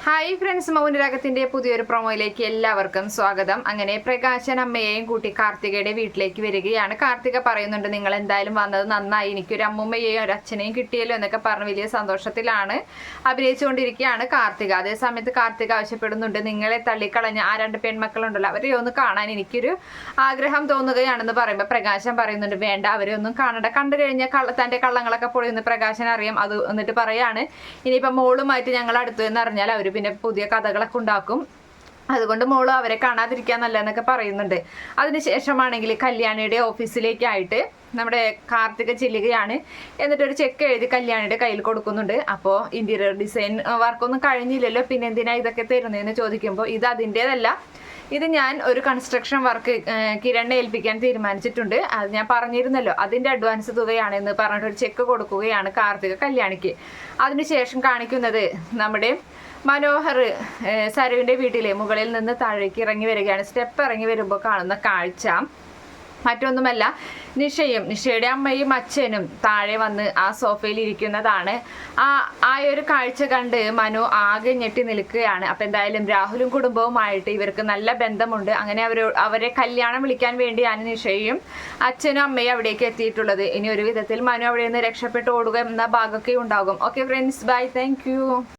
Hi friends, മൗനരാഗത്തിന്റെ പുതിയൊരു പ്രൊമോയിലേക്ക് എല്ലാവർക്കും സ്വാഗതം. അങ്ങനെ പ്രകാശൻ അമ്മയെയും കൂട്ടി കാർത്തികയുടെ വീട്ടിലേക്ക് വരികയാണ്. കാർത്തിക പറയുന്നുണ്ട്, നിങ്ങൾ എന്തായാലും വന്നത് നന്നായി, എനിക്കൊരു അമ്മൂമ്മയെയും ഒരു അച്ഛനെയും കിട്ടിയല്ലോ എന്നൊക്കെ പറഞ്ഞ് വലിയ സന്തോഷത്തിലാണ് അഭിനയിച്ചുകൊണ്ടിരിക്കുകയാണ് കാർത്തിക. അതേ സമയത്ത് കാർത്തിക ആവശ്യപ്പെടുന്നുണ്ട്, നിങ്ങളെ തള്ളിക്കളഞ്ഞ ആ 2 പെൺമക്കളുണ്ടല്ലോ അവരെ ഒന്ന് കാണാൻ എനിക്കൊരു ആഗ്രഹം തോന്നുകയാണെന്ന് പറയുമ്പോൾ പ്രകാശൻ പറയുന്നുണ്ട്, വേണ്ട, അവരെ ഒന്നും കാണണ്ട, കണ്ടു കഴിഞ്ഞാൽ തന്റെ കള്ളങ്ങളൊക്കെ പൊളിയുന്ന പ്രകാശൻ അറിയാം. അത് എന്നിട്ട് പറയാണ്, ഇനിയിപ്പോൾ മോളുമായിട്ട് ഞങ്ങൾ അടുത്തു എന്ന് അറിഞ്ഞാൽ അവർ പിന്നെ പുതിയ കഥകളൊക്കെ ഉണ്ടാക്കും, അതുകൊണ്ട് മോള് അവരെ കാണാതിരിക്കാൻ നല്ല എന്നൊക്കെ പറയുന്നുണ്ട്. അതിനുശേഷമാണെങ്കിൽ കല്യാണിയുടെ ഓഫീസിലേക്കായിട്ട് നമ്മുടെ കാർത്തിക ചെല്ലുകയാണ്. എന്നിട്ടൊരു ചെക്ക് എഴുതി കല്യാണിയുടെ കയ്യിൽ കൊടുക്കുന്നുണ്ട്. അപ്പോൾ ഇന്റീരിയർ ഡിസൈൻ വർക്കൊന്നും കഴിഞ്ഞില്ലല്ലോ, പിന്നെ എന്തിനാ ഇതൊക്കെ തരുന്നതെന്ന് ചോദിക്കുമ്പോൾ ഇത് അതിൻ്റെതല്ല, ഇത് ഞാൻ ഒരു കൺസ്ട്രക്ഷൻ വർക്ക് കിരണിനെ ഏൽപ്പിക്കാൻ തീരുമാനിച്ചിട്ടുണ്ട്, അത് ഞാൻ പറഞ്ഞിരുന്നല്ലോ, അതിൻ്റെ അഡ്വാൻസ് തുകയാണെന്ന് പറഞ്ഞിട്ട് ഒരു ചെക്ക് കൊടുക്കുകയാണ് കാർത്തിക കല്യാണിക്ക്. അതിനുശേഷം കാണിക്കുന്നത് നമ്മുടെ മനോഹർ സരുവിൻ്റെ വീട്ടിലെ മുകളിൽ നിന്ന് താഴേക്ക് ഇറങ്ങി വരികയാണ്. സ്റ്റെപ്പ് ഇറങ്ങി വരുമ്പോൾ കാണുന്ന കാഴ്ച മറ്റൊന്നുമല്ല, നിഷയുടെ അമ്മയും അച്ഛനും താഴെ വന്ന് ആ സോഫയിൽ ഇരിക്കുന്നതാണ്. ആ ഒരു കാഴ്ച കണ്ട് മനു ആകെ ഞെട്ടി നിൽക്കുകയാണ്. അപ്പം എന്തായാലും രാഹുലും കുടുംബവുമായിട്ട് ഇവർക്ക് നല്ല ബന്ധമുണ്ട്. അങ്ങനെ അവരെ കല്യാണം വിളിക്കാൻ വേണ്ടിയാണ് നിഷയും അച്ഛനും അമ്മയും അവിടേക്ക് എത്തിയിട്ടുള്ളത്. ഇനി ഒരു വിധത്തിൽ മനു അവിടെ നിന്ന് രക്ഷപ്പെട്ട് ഓടുക എന്ന ഭാഗമൊക്കെ ഉണ്ടാകും. Okay friends, bye, thank U.